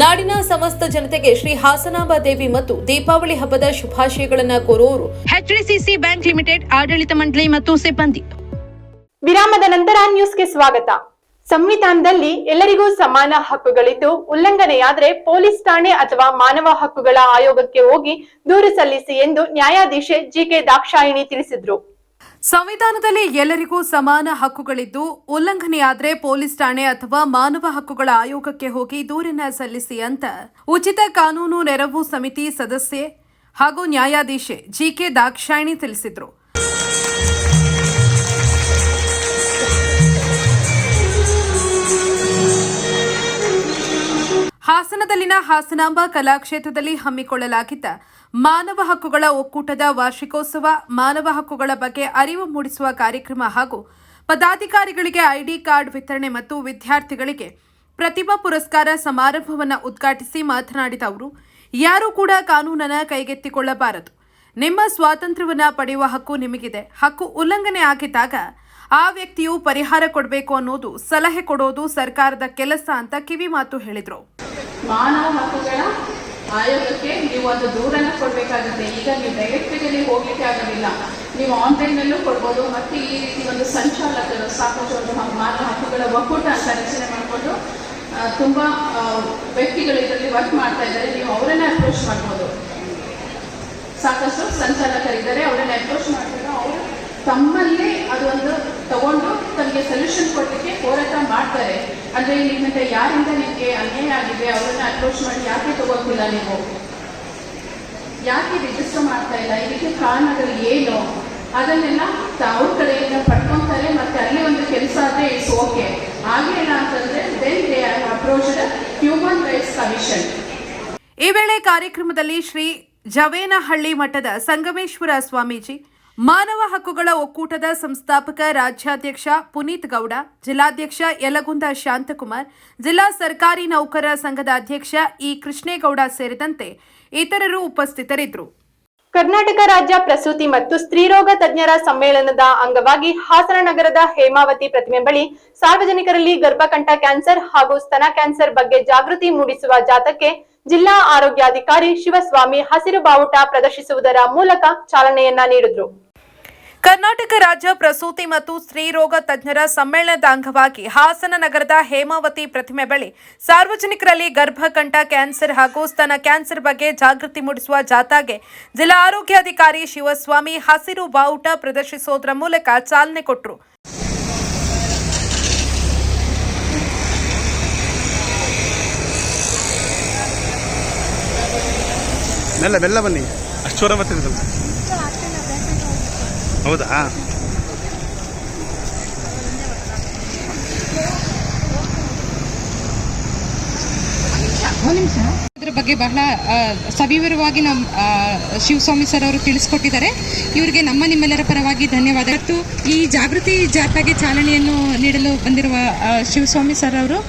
ನಾಡಿನ ಸಮಸ್ತ ಜನತೆಗೆ ಶ್ರೀ ಹಾಸನಾಂಬ ದೇವಿ ಮತ್ತು ದೀಪಾವಳಿ ಹಬ್ಬದ ಶುಭಾಶಯಗಳನ್ನು ಕೋರುವವರು HDCC ಬ್ಯಾಂಕ್ ಲಿಮಿಟೆಡ್ ಆಡಳಿತ ಮಂಡಳಿ ಮತ್ತು ಸಿಬ್ಬಂದಿ. ವಿರಾಮದ ನಂತರ ನ್ಯೂಸ್ಗೆ ಸ್ವಾಗತ. ಸಂವಿಧಾನದಲ್ಲಿ ಎಲ್ಲರಿಗೂ ಸಮಾನ ಹಕ್ಕುಗಳಿದ್ದು ಉಲ್ಲಂಘನೆಯಾದರೆ ಪೊಲೀಸ್ ಠಾಣೆ ಅಥವಾ ಮಾನವ ಹಕ್ಕುಗಳ ಆಯೋಗಕ್ಕೆ ಹೋಗಿ ದೂರು ಸಲ್ಲಿಸಿ ಎಂದು ನ್ಯಾಯಾಧೀಶೆ JK ದಾಕ್ಷಾಯಿಣಿ ತಿಳಿಸಿದರು. ಸಂವಿಧಾನದಲ್ಲಿ ಎಲ್ಲರಿಗೂ ಸಮಾನ ಹಕ್ಕುಗಳಿದ್ದು ಉಲ್ಲಂಘನೆಯಾದರೆ ಪೊಲೀಸ್ ಠಾಣೆ ಅಥವಾ ಮಾನವ ಹಕ್ಕುಗಳ ಆಯೋಗಕ್ಕೆ ಹೋಗಿ ದೂರನ್ನ ಸಲ್ಲಿಸಿ ಅಂತ ಉಚಿತ ಕಾನೂನು ನೆರವು ಸಮಿತಿ ಸದಸ್ಯೆ ಹಾಗೂ ನ್ಯಾಯಾಧೀಶೆ JK ದಾಕ್ಷಾಯಿಣಿ ತಿಳಿಸಿದರು. ಹಾಸನದಲ್ಲಿನ ಹಾಸನಾಂಬ ಕಲಾಕ್ಷೇತ್ರದಲ್ಲಿ ಹಮ್ಮಿಕೊಳ್ಳಲಾಗಿದ್ದ ಮಾನವ ಹಕ್ಕುಗಳ ಒಕ್ಕೂಟದ ವಾರ್ಷಿಕೋತ್ಸವ, ಮಾನವ ಹಕ್ಕುಗಳ ಬಗ್ಗೆ ಅರಿವು ಮೂಡಿಸುವ ಕಾರ್ಯಕ್ರಮ ಹಾಗೂ ಪದಾಧಿಕಾರಿಗಳಿಗೆ ID ಕಾರ್ಡ್ ವಿತರಣೆ ಮತ್ತು ವಿದ್ಯಾರ್ಥಿಗಳಿಗೆ ಪ್ರತಿಭಾ ಪುರಸ್ಕಾರ ಸಮಾರಂಭವನ್ನು ಉದ್ಘಾಟಿಸಿ ಮಾತನಾಡಿದ ಅವರು, ಯಾರೂ ಕೂಡ ಕಾನೂನನ್ನು ಕೈಗೆತ್ತಿಕೊಳ್ಳಬಾರದು. ನಿಮ್ಮ ಸ್ವಾತಂತ್ರ್ಯವನ್ನು ಪಡೆಯುವ ಹಕ್ಕು ನಿಮಗಿದೆ. ಹಕ್ಕು ಉಲ್ಲಂಘನೆ ಆಗಿದ್ದಾಗ ಆ ವ್ಯಕ್ತಿಯು ಪರಿಹಾರ ಕೊಡಬೇಕು ಅನ್ನೋದು, ಸಲಹೆ ಕೊಡೋದು ಸರ್ಕಾರದ ಕೆಲಸ ಅಂತ ಕಿವಿ ಮಾತು ಹೇಳಿದರು. ಮಾನವ ಹಕ್ಕುಗಳ ಆಯೋಗಕ್ಕೆ ನೀವು ಒಂದು ದೂರನ್ನು ಕೊಡಬೇಕಾಗುತ್ತೆ. ಈಗ ನೀವು ಡೈರೆಕ್ಟಿಗೆ ಹೋಗ್ಲಿಕ್ಕೆ ಆಗೋದಿಲ್ಲ, ನೀವು ಆನ್ಲೈನಲ್ಲೂ ಕೊಡ್ಬೋದು. ಮತ್ತು ಈ ರೀತಿ ಒಂದು ಸಂಚಾಲಕರು ಸಾಕಷ್ಟು ಒಂದು ಮಾನವ ಹಕ್ಕುಗಳ ಒಕ್ಕೂಟ ಅಂತ ರಚನೆ ಮಾಡಿಕೊಂಡು ತುಂಬ ವ್ಯಕ್ತಿಗಳು ಇದರಲ್ಲಿ ವರ್ಕ್ ಮಾಡ್ತಾ ಇದ್ದಾರೆ. ನೀವು ಅವರನ್ನ ಅಪ್ರೋಚ್ ಮಾಡ್ಬೋದು. ಸಾಕಷ್ಟು ಸಂಚಾಲಕರಿದ್ದಾರೆ, ಅವರನ್ನ ಅಪ್ರೋಚ್ ಮಾಡಿದ್ರೆ ಅವರು ತಮ್ಮಲ್ಲೇ ಅದೊಂದು ತಗೊಂಡು ತಮಗೆ ಸೊಲ್ಯೂಷನ್ ಕೊಡಲಿಕ್ಕೆ ಹೋರಾಟ ಮಾಡ್ತಾರೆ. ಅಂದರೆ ನಿಮ್ಮಂತೆ ಯಾರಿಂದ ನಿಮಗೆ ಅನ್ಯಾಯ ಆಗಿದೆ ಅವರನ್ನ ಅಪ್ರೋಚ್ ಮಾಡಿ ಯಾಕೆ ತಗೋತಿಲ್ಲ, ನೀವು ಯಾಕೆ ರಿಜಿಸ್ಟರ್ ಮಾಡ್ತಾ ಇಲ್ಲ, ಇದಕ್ಕೆ ಕಾರಣಗಳು ಏನು, ಅದನ್ನೆಲ್ಲ ಅವ್ರ ಕಡೆಯಿಂದ ಪಡ್ಕೊತಾರೆ. ಮತ್ತೆ ಅಲ್ಲಿ ಒಂದು ಕೆಲಸ ಆದರೆ ಇಟ್ಸ್ ಓಕೆ. ಆಗಿಲ್ಲ ಅಂತಂದ್ರೆ then they are approached human rights commission. ಈ ವೇಳೆ ಕಾರ್ಯಕ್ರಮದಲ್ಲಿ ಶ್ರೀ ಜವೇನಹಳ್ಳಿ ಮಠದ ಸಂಗಮೇಶ್ವರ ಸ್ವಾಮೀಜಿ, ಮಾನವ ಹಕ್ಕುಗಳ ಒಕ್ಕೂಟದ ಸಂಸ್ಥಾಪಕ ರಾಜ್ಯಾಧ್ಯಕ್ಷ ಪುನೀತ್ ಗೌಡ, ಜಿಲ್ಲಾಧ್ಯಕ್ಷ ಯಲಗುಂದ ಶಾಂತಕುಮಾರ್, ಜಿಲ್ಲಾ ಸರ್ಕಾರಿ ನೌಕರರ ಸಂಘದ ಅಧ್ಯಕ್ಷ ಇ ಕೃಷ್ಣೇಗೌಡ ಸೇರಿದಂತೆ ಇತರರು ಉಪಸ್ಥಿತರಿದ್ದರು. ಕರ್ನಾಟಕ ರಾಜ್ಯ ಪ್ರಸೂತಿ ಮತ್ತು ಸ್ತ್ರೀರೋಗ ತಜ್ಞರ ಸಮ್ಮೇಳನದ ಅಂಗವಾಗಿ ಹಾಸನ ನಗರದ ಹೇಮಾವತಿ ಪ್ರತಿಮೆ ಬಳಿ ಸಾರ್ವಜನಿಕರಲ್ಲಿ ಗರ್ಭಕಂಠ ಕ್ಯಾನ್ಸರ್ ಹಾಗೂ ಸ್ತನ ಕ್ಯಾನ್ಸರ್ ಬಗ್ಗೆ ಜಾಗೃತಿ ಮೂಡಿಸುವ ಜಾಥಾಕ್ಕೆ ಜಿಲ್ಲಾ ಆರೋಗ್ಯಾಧಿಕಾರಿ ಶಿವಸ್ವಾಮಿ ಹಸಿರು ಬಾವುಟ ಪ್ರದರ್ಶಿಸುವುದರ ಮೂಲಕ ಚಾಲನೆಯನ್ನ ನೀಡಿದರು. ಕರ್ನಾಟಕ ರಾಜ್ಯ ಪ್ರಸೂತಿ ಮತ್ತು ಸ್ತ್ರೀರೋಗ ತಜ್ಞರ ಸಮ್ಮೇಳನದ ಅಂಗವಾಗಿ ಹಾಸನ ನಗರದ ಹೇಮಾವತಿ ಪ್ರತಿಮೆ ಬಳಿ ಸಾರ್ವಜನಿಕರಲ್ಲಿ ಗರ್ಭಕಂಠ ಕ್ಯಾನ್ಸರ್ ಹಾಗೂ ಸ್ತನ ಕ್ಯಾನ್ಸರ್ ಬಗ್ಗೆ ಜಾಗೃತಿ ಮೂಡಿಸುವ ಜಾಥಾಗೆ ಜಿಲ್ಲಾ ಆರೋಗ್ಯಾಧಿಕಾರಿ ಶಿವಸ್ವಾಮಿ ಹಸಿರು ಬಾವುಟ ಪ್ರದರ್ಶಿಸುವುದರ ಮೂಲಕ ಚಾಲನೆ ಕೊಟ್ಟರು. ಬೆಲ್ಲ ಬನ್ನಿ, ಅಷ್ಟು ಚೋರ ಬರ್ತಿದ್ರು. ಹೌದಾ? ಇದರ ಬಗ್ಗೆ ಬಹಳ ಸವಿವರವಾಗಿ ನಮ್ಮ ಶಿವಸ್ವಾಮಿ ಸರ್ ಅವರು ತಿಳಿಸ್ಕೊಟ್ಟಿದ್ದಾರೆ. ಇವರಿಗೆ ನಿಮ್ಮೆಲ್ಲರ ಪರವಾಗಿ ಧನ್ಯವಾದ. ಮತ್ತು ಈ ಜಾಗೃತಿ ಜಾಥಾಗೆ ಚಾಲನೆಯನ್ನು ನೀಡಲು ಬಂದಿರುವ ಶಿವಸ್ವಾಮಿ ಸರ್ ಅವರು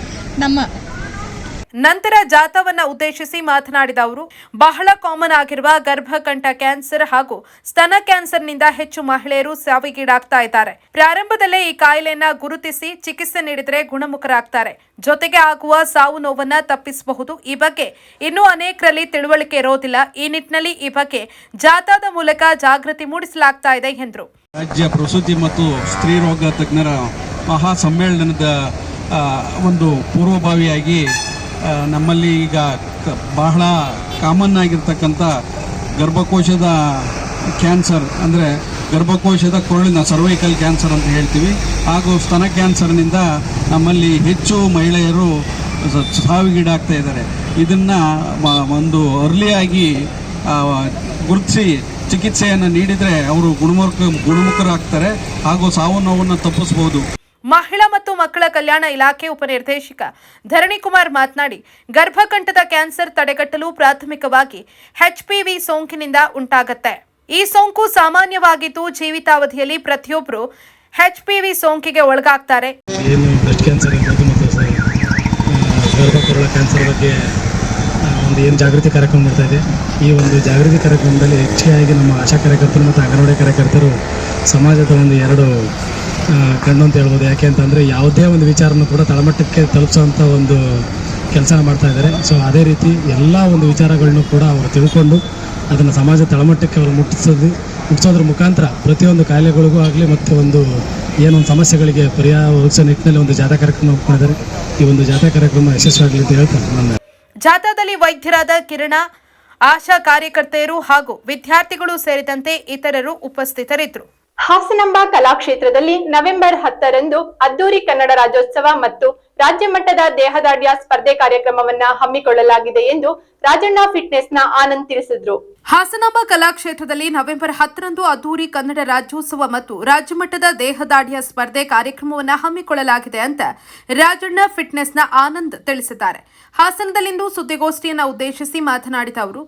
ನಂತರ ಜಾಥಾವನ್ನ ಉದ್ದೇಶಿಸಿ ಮಾತನಾಡಿದ ಅವರು, ಬಹಳ ಕಾಮನ್ ಆಗಿರುವ ಗರ್ಭಕಂಠ ಕ್ಯಾನ್ಸರ್ ಹಾಗೂ ಸ್ತನ ಕ್ಯಾನ್ಸರ್ನಿಂದ ಹೆಚ್ಚು ಮಹಿಳೆಯರು ಸಾವಿಗೀಡಾಗ್ತಾ ಇದ್ದಾರೆ. ಪ್ರಾರಂಭದಲ್ಲೇ ಈ ಕಾಯಿಲೆಯನ್ನ ಗುರುತಿಸಿ ಚಿಕಿತ್ಸೆ ನೀಡಿದರೆ ಗುಣಮುಖರಾಗ್ತಾರೆ. ಜೊತೆಗೆ ಆಗುವ ಸಾವು ನೋವನ್ನ ತಪ್ಪಿಸಬಹುದು. ಈ ಬಗ್ಗೆ ಇನ್ನೂ ಅನೇಕರಲ್ಲಿ ತಿಳುವಳಿಕೆ ಇರೋದಿಲ್ಲ. ಈ ನಿಟ್ಟಿನಲ್ಲಿ ಈ ಬಗ್ಗೆ ಜಾಥಾದ ಮೂಲಕ ಜಾಗೃತಿ ಮೂಡಿಸಲಾಗ್ತಾ ಇದೆ ಎಂದರು. ರಾಜ್ಯ ಪ್ರಸೂತಿ ಮತ್ತು ಸ್ತ್ರೀ ರೋಗ ತಜ್ಞರ ಮಹಾ ಸಮ್ಮೇಳನದ ಒಂದು ಪೂರ್ವಭಾವಿಯಾಗಿ ನಮ್ಮಲ್ಲಿ ಈಗ ಬಹಳ ಕಾಮನ್ ಆಗಿರ್ತಕ್ಕಂಥ ಗರ್ಭಕೋಶದ ಕ್ಯಾನ್ಸರ್, ಅಂದರೆ ಗರ್ಭಕೋಶದ ಕೊರಳಿನ ಸರ್ವೈಕಲ್ ಕ್ಯಾನ್ಸರ್ ಅಂತ ಹೇಳ್ತೀವಿ, ಹಾಗೂ ಸ್ತನ ಕ್ಯಾನ್ಸರ್ನಿಂದ ನಮ್ಮಲ್ಲಿ ಹೆಚ್ಚು ಮಹಿಳೆಯರು ಸಾವಿಗೀಡಾಗ್ತಾ ಇದ್ದಾರೆ. ಇದನ್ನು ಒಂದು ಅರ್ಲಿಯಾಗಿ ಗುರುತಿಸಿ ಚಿಕಿತ್ಸೆಯನ್ನು ನೀಡಿದರೆ ಅವರು ಗುಣಮುಖರಾಗ್ತಾರೆ ಹಾಗೂ ಸಾವು ನೋವನ್ನು ತಪ್ಪಿಸಬಹುದು. ಮಹಿಳಾ ಮತ್ತು ಮಕ್ಕಳ ಕಲ್ಯಾಣ ಇಲಾಖೆ ಉಪನಿರ್ದೇಶಕ ಧರಣಿಕುಮಾರ್ ಮಾತನಾಡಿ, ಗರ್ಭಕಂಠದ ಕ್ಯಾನ್ಸರ್ ತಡೆಗಟ್ಟಲು ಪ್ರಾಥಮಿಕವಾಗಿ HPV ಸೋಂಕಿನಿಂದ ಉಂಟಾಗುತ್ತೆ. ಈ ಸೋಂಕು ಸಾಮಾನ್ಯವಾಗಿದ್ದು ಜೀವಿತಾವಧಿಯಲ್ಲಿ ಪ್ರತಿಯೊಬ್ಬರು HPV ಸೋಂಕಿಗೆ ಒಳಗಾಗ್ತಾರೆ. ಏನು ಬ್ರೆಸ್ಟ್ ಕ್ಯಾನ್ಸರ್ ಇರ್ಬೋದು ಮತ್ತು ಗರ್ಭಕೋಶದ ಕ್ಯಾನ್ಸರ್ ಬಗ್ಗೆ ಏನು ಜಾಗೃತಿ ಕಾರ್ಯಕ್ರಮ ಮಾಡ್ತಾ ಇದೆ. ಈ ಒಂದು ಜಾಗೃತಿ ಕಾರ್ಯಕ್ರಮದಲ್ಲಿ ಹೆಚ್ಚಾಗಿ ನಮ್ಮ ಆಶಾ ಕಾರ್ಯಕರ್ತರು ಮತ್ತು ಅಂಗನವಾಡಿ ಕಾರ್ಯಕರ್ತರು ಸಮಾಜದ ಎರಡು ಕಣ್ಣು ಅಂತ ಹೇಳ್ಬೋದು. ಯಾಕೆ ಅಂತಂದರೆ ಯಾವುದೇ ಒಂದು ವಿಚಾರನೂ ಕೂಡ ತಳಮಟ್ಟಕ್ಕೆ ತಲುಪಿಸೋವಂಥ ಒಂದು ಕೆಲಸ ಮಾಡ್ತಾ ಇದ್ದಾರೆ. ಸೊ ಅದೇ ರೀತಿ ಎಲ್ಲ ಒಂದು ವಿಚಾರಗಳನ್ನು ಕೂಡ ಅವರು ತಿಳ್ಕೊಂಡು ಅದನ್ನು ಸಮಾಜ ತಳಮಟ್ಟಕ್ಕೆ ಅವರು ಮುಟ್ಟಿಸೋದ್ರ ಮುಖಾಂತರ ಪ್ರತಿಯೊಂದು ಕಾಯಿಲೆಗಳಿಗೂ ಆಗಲಿ ಮತ್ತು ಏನೊಂದು ಸಮಸ್ಯೆಗಳಿಗೆ ಪರಿಹಾರ ಒದಗಿಸೋ ನಿಟ್ಟಿನಲ್ಲಿ ಒಂದು ಜಾಥಾ ಕಾರ್ಯಕ್ರಮ ಮಾಡಿದ್ದಾರೆ. ಈ ಒಂದು ಜಾಥಾ ಕಾರ್ಯಕ್ರಮ ಯಶಸ್ವಿಯಾಗಲಿ ಅಂತ ಹೇಳ್ತಾರೆ. ಜಾಥಾದಲ್ಲಿ ವೈದ್ಯರಾದ ಕಿರಣ, ಆಶಾ ಕಾರ್ಯಕರ್ತೆಯರು ಹಾಗೂ ವಿದ್ಯಾರ್ಥಿಗಳು ಸೇರಿದಂತೆ ಇತರರು ಉಪಸ್ಥಿತರಿದ್ದರು. ಹಾಸನಾಂಬ ಕಲಾಕ್ಷೇತ್ರದಲ್ಲಿ ನವೆಂಬರ್ 10ರಂದು ಅದ್ದೂರಿ ಕನ್ನಡ ರಾಜ್ಯೋತ್ಸವ ಮತ್ತು ರಾಜ್ಯ ಮಟ್ಟದ ದೇಹದಾಢ್ಯ ಸ್ಪರ್ಧೆ ಕಾರ್ಯಕ್ರಮವನ್ನ ಹಮ್ಮಿಕೊಳ್ಳಲಾಗಿದೆ ಎಂದು ರಾಜಣ್ಣ ಫಿಟ್ನೆಸ್ನ ಆನಂದ್ ತಿಳಿಸಿದ್ರು. ಹಾಸನಾಂಬ ಕಲಾಕ್ಷೇತ್ರದಲ್ಲಿ ನವೆಂಬರ್ 10ರಂದು ಅದ್ದೂರಿ ಕನ್ನಡ ರಾಜ್ಯೋತ್ಸವ ಮತ್ತು ರಾಜ್ಯ ಮಟ್ಟದ ದೇಹದಾಢ್ಯ ಸ್ಪರ್ಧೆ ಕಾರ್ಯಕ್ರಮವನ್ನು ಹಮ್ಮಿಕೊಳ್ಳಲಾಗಿದೆ ಅಂತ ರಾಜಣ್ಣ ಫಿಟ್ನೆಸ್ನ ಆನಂದ್ ತಿಳಿಸಿದ್ದಾರೆ. ಹಾಸನದಲ್ಲಿಂದು ಸುದ್ದಿಗೋಷ್ಠಿಯನ್ನು ಉದ್ದೇಶಿಸಿ ಮಾತನಾಡಿದ ಅವರು,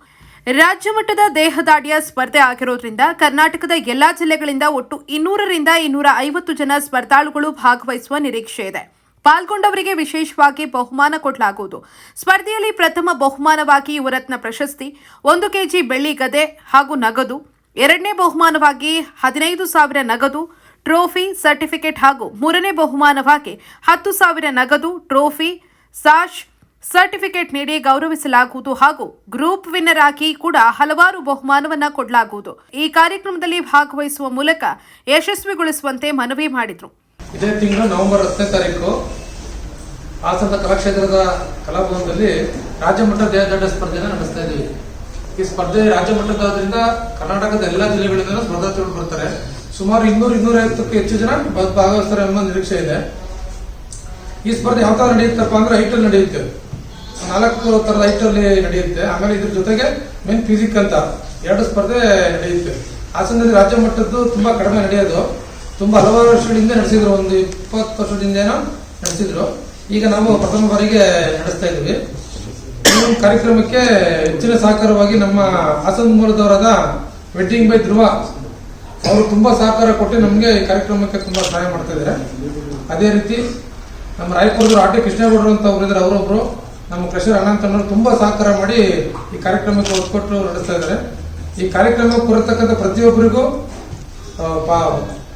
ರಾಜ್ಯ ಮಟ್ಟದ ದೇಹದಾಢ್ಯ ಸ್ಪರ್ಧೆ ಆಗಿರೋದ್ರಿಂದ ಕರ್ನಾಟಕದ ಎಲ್ಲಾ ಜಿಲ್ಲೆಗಳಿಂದ ಒಟ್ಟು 200ರಿಂದ 250 ಜನ ಸ್ಪರ್ಧಾಳುಗಳು ಭಾಗವಹಿಸುವ ನಿರೀಕ್ಷೆ ಇದೆ. ಪಾಲ್ಗೊಂಡವರಿಗೆ ವಿಶೇಷವಾಗಿ ಬಹುಮಾನ ಕೊಡಲಾಗುವುದು. ಸ್ಪರ್ಧೆಯಲ್ಲಿ ಪ್ರಥಮ ಬಹುಮಾನವಾಗಿ ಯುವರತ್ನ ಪ್ರಶಸ್ತಿ, 1 ಕೆಜಿ ಬೆಳ್ಳಿ ಗದೆ ಹಾಗೂ ನಗದು, ಎರಡನೇ ಬಹುಮಾನವಾಗಿ 15,000 ನಗದು, ಟ್ರೋಫಿ, ಸರ್ಟಿಫಿಕೇಟ್ ಹಾಗೂ ಮೂರನೇ ಬಹುಮಾನವಾಗಿ 10,000 ನಗದು, ಟ್ರೋಫಿ, ಸಾಶ್, ಸರ್ಟಿಫಿಕೇಟ್ ನೀಡಿ ಗೌರವಿಸಲಾಗುವುದು ಹಾಗೂ ಗ್ರೂಪ್ ವಿನ್ನರ್ ಆಗಿ ಕೂಡ ಹಲವಾರು ಬಹುಮಾನವನ್ನ ಕೊಡಲಾಗುವುದು. ಈ ಕಾರ್ಯಕ್ರಮದಲ್ಲಿ ಭಾಗವಹಿಸುವ ಮೂಲಕ ಯಶಸ್ವಿಗೊಳಿಸುವಂತೆ ಮನವಿ ಮಾಡಿದರು. ಇದೇ ತಿಂಗಳು ನವೆಂಬರ್ 10ನೇ ತಾರೀಕು ಹಾಸನದ ಕಲಾಕ್ಷೇತ್ರದ ಕಲಾಭವನದಲ್ಲಿ ರಾಜ್ಯ ಮಟ್ಟದ ದೇಹದಾಢ್ಯ ಸ್ಪರ್ಧೆಯನ್ನು ನಡೆಸ್ತಾ ಇದ್ದೀವಿ. ಈ ಸ್ಪರ್ಧೆ ರಾಜ್ಯ ಮಟ್ಟದಾದ್ರಿಂದ ಕರ್ನಾಟಕದ ಎಲ್ಲಾ ಜಿಲ್ಲೆಗಳಿಂದ ಸ್ಪರ್ಧಾರ್ಥಿಗಳು ಬರ್ತಾರೆ. ಸುಮಾರು 200-250ಕ್ಕೂ ಹೆಚ್ಚು ಜನ ಭಾಗವಹಿಸ್ತಾರೆ ಎಂಬ ನಿರೀಕ್ಷೆ ಇದೆ. ಈ ಸ್ಪರ್ಧೆ ಯಾವ ತರ ನಡೆಯುತ್ತಪ್ಪ ಅಂದ್ರೆ ಹೈಟಲ್ಲಿ ನಡೆಯುತ್ತೆ, 4 ತರದ ಹೈಟಲ್ಲಿ ನಡೆಯುತ್ತೆ. ಆಮೇಲೆ ಇದ್ರ ಜೊತೆಗೆ ಮೇನ್ ಫಿಸಿಕ್ ಅಂತ 2 ಸ್ಪರ್ಧೆ ನಡೆಯುತ್ತೆ. ಹಾಸನದಲ್ಲಿ ರಾಜ್ಯ ಮಟ್ಟದ್ದು ತುಂಬಾ ಕಡಿಮೆ ನಡೆಯೋದು. ತುಂಬಾ ಹಲವಾರು ವರ್ಷಗಳಿಂದ ನಡೆಸಿದ್ರು, ಒಂದು 20 ವರ್ಷದಿಂದ ನಡೆಸಿದ್ರು. ಈಗ ನಾವು ಪ್ರಥಮ ಬಾರಿಗೆ ನಡೆಸ್ತಾ ಇದ್ದೀವಿ. ಈ ಕಾರ್ಯಕ್ರಮಕ್ಕೆ ಹೆಚ್ಚಿನ ಸಹಕಾರವಾಗಿ ನಮ್ಮ ಹಾಸನ ಮೂಲದವರಾದ ವೆಡ್ಡಿಂಗ್ ಬೈ ಧ್ರುವ ಅವರು ತುಂಬಾ ಸಹಕಾರ ಕೊಟ್ಟು ನಮಗೆ ಈ ಕಾರ್ಯಕ್ರಮಕ್ಕೆ ತುಂಬಾ ಸಹಾಯ ಮಾಡ್ತಾ ಇದ್ದಾರೆ. ಅದೇ ರೀತಿ ನಮ್ಮ ರಾಯಪುರದ ಆರ್ ಟಿ ಕೃಷ್ಣೇಗೌಡರು ಅಂತ ಅವರಿದ್ದಾರೆ, ಅವರೊಬ್ರು ನಮ್ಮ ಕೃಷಿ ಅಣ್ಣಂತನವರು ತುಂಬಾ ಸಹಕಾರ ಮಾಡಿ ಈ ಕಾರ್ಯಕ್ರಮಕ್ಕೆ ಒತ್ತು ಕೊಟ್ಟು ನಡೆಸ್ತಾ ಇದ್ದಾರೆ. ಈ ಕಾರ್ಯಕ್ರಮಕ್ಕೆ ಬರತಕ್ಕಂಥ ಪ್ರತಿಯೊಬ್ಬರಿಗೂ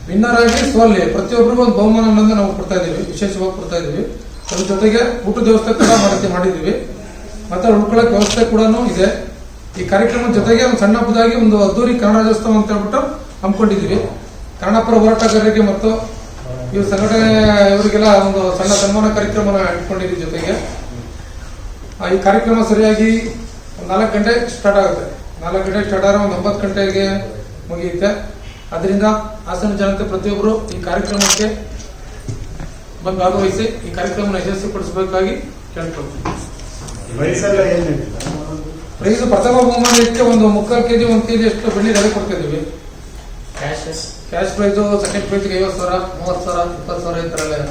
ವಿನ್ನರ್ ಆಗಿ ಸೋಲ್ಲಿ ಪ್ರತಿಯೊಬ್ಬರಿಗೂ ಒಂದು ಬಹುಮಾನವನ್ನು ನಾವು ಕೊಡ್ತಾ ಇದ್ದೀವಿ, ವಿಶೇಷವಾಗಿ ಕೊಡ್ತಾ ಇದ್ದೀವಿ. ಅದ್ರ ಜೊತೆಗೆ ಊಟದ ವ್ಯವಸ್ಥೆ ಕೂಡ ಮಾಡಿದ್ದೀವಿ, ಮತ್ತೆ ಉಳ್ಕೊಳ್ಳೋಕೆ ವ್ಯವಸ್ಥೆ ಕೂಡ ಇದೆ. ಈ ಕಾರ್ಯಕ್ರಮದ ಜೊತೆಗೆ ಒಂದು ಸಣ್ಣ ಪುದಾಗಿ ಒಂದು ಅದ್ದೂರಿ ಕನ್ನಡ ರಾಜ್ಯೋತ್ಸವ ಅಂತ ಹೇಳ್ಬಿಟ್ಟು ಹಮ್ಮಿಕೊಂಡಿದ್ದೀವಿ. ಕನ್ನಡ ಪರ ಹೋರಾಟಗಾರರಿಗೆ ಮತ್ತು ಇವ್ರ ಸಂಘಟನೆ ಇವರಿಗೆಲ್ಲ ಒಂದು ಸಣ್ಣ ಸನ್ಮಾನ ಕಾರ್ಯಕ್ರಮ ಇಟ್ಕೊಂಡಿದ್ದೀವಿ. ಜೊತೆಗೆ ಈ ಕಾರ್ಯಕ್ರಮ ಸರಿಯಾಗಿ 4 ಗಂಟೆ ಸ್ಟಾರ್ಟ್ ಆಗುತ್ತೆ. 4 ಗಂಟೆಗೆ ಸ್ಟಾರ್ಟ್ ಆದರೆ ಒಂದು 9 ಗಂಟೆಗೆ ಮುಗಿಯುತ್ತೆ. ಅದರಿಂದ ಹಾಸನ ಜನತೆ ಪ್ರತಿಯೊಬ್ಬರು ಈ ಕಾರ್ಯಕ್ರಮಕ್ಕೆ ಬಂದು ಭಾಗವಹಿಸಿ ಈ ಕಾರ್ಯಕ್ರಮ ಯಶಸ್ವಿಪಡಿಸಬೇಕಾಗಿ ಕೇಳ್ಕೊಳ್ತೀವಿ. ಪ್ರೈಸ್ ಪ್ರಥಮ ಬಹುಮಾನಕ್ಕೆ ಒಂದು 3 ಕೆಜಿ 1 ಕೆಜಿ ಅಷ್ಟು ಬೆಳ್ಳಿ ರವೆ ಕೊಡ್ತಾ ಇದೀವಿ. ಕ್ಯಾಶ್ ಪ್ರೈಸ್, ಸೆಕೆಂಡ್ ಪ್ರೈಸ್ಗೆ 50,000, 30,000, 20,000 ಈ ತರ ಎಲ್ಲ.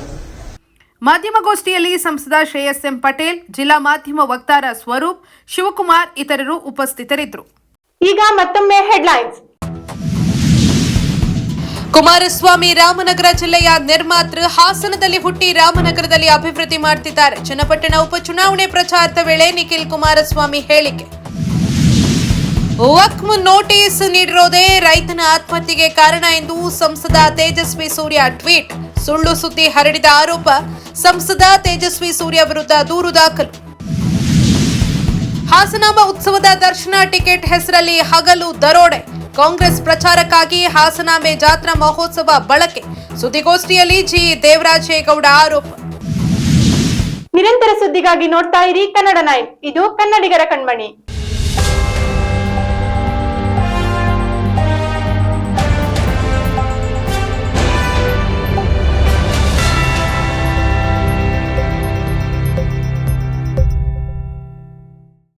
ಮಾಧ್ಯಮಗೋಷ್ಠಿಯಲ್ಲಿ ಸಂಸದ ಶ್ರೇಯಸ್ ಎಂ ಪಟೇಲ್, ಜಿಲ್ಲಾ ಮಾಧ್ಯಮ ವಕ್ತಾರ ಸ್ವರೂಪ್, ಶಿವಕುಮಾರ್ ಇತರರು ಉಪಸ್ಥಿತರಿದ್ದರು. ಈಗ ಮತ್ತೊಮ್ಮೆ ಹೆಡ್ಲೈನ್ಸ್. ಕುಮಾರಸ್ವಾಮಿ ರಾಮನಗರ ಜಿಲ್ಲೆಯ ನಿರ್ಮಾತೃ, ಹಾಸನದಲ್ಲಿ ಹುಟ್ಟಿ ರಾಮನಗರದಲ್ಲಿ ಅಭಿವೃದ್ಧಿ ಮಾಡುತ್ತಿದ್ದಾರೆ. ಚನ್ನಪಟ್ಟಣ ಉಪಚುನಾವಣೆ ಪ್ರಚಾರದ ವೇಳೆ ನಿಖಿಲ್ ಕುಮಾರಸ್ವಾಮಿ ಹೇಳಿಕೆ. ವಕ್ಫ್ ನೋಟಿಸ್ ನೀಡಿರೋದೇ ರೈತನ ಆತ್ಮಹತ್ಯೆಗೆ ಕಾರಣ ಎಂದು ಸಂಸದ ತೇಜಸ್ವಿ ಸೂರ್ಯ ಟ್ವೀಟ್. ಸುಳ್ಳು ಸುದ್ದಿ ಹರಡಿದ ಆರೋಪ, ಸಂಸದ ತೇಜಸ್ವಿ ಸೂರ್ಯ ವಿರುದ್ಧ ದೂರು ದಾಖಲು. ಹಾಸನಾಂಬ ಉತ್ಸವದ ದರ್ಶನ ಟಿಕೆಟ್ ಹೆಸರಲ್ಲಿ ಹಗಲು ದರೋಡೆ. ಕಾಂಗ್ರೆಸ್ ಪ್ರಚಾರಕ್ಕಾಗಿ ಹಾಸನಾಂಬೆ ಜಾತ್ರಾ ಮಹೋತ್ಸವ ಬಳಕೆ. ಸುದ್ದಿಗೋಷ್ಠಿಯಲ್ಲಿ ಜಿ ದೇವರಾಜೇಗೌಡ ಆರೋಪ. ನಿರಂತರ ಸುದ್ದಿಗಾಗಿ ನೋಡ್ತಾ ಇರಿ ಕನ್ನಡ 9, ಇದು ಕನ್ನಡಿಗರ ಕಣ್ಮಣಿ.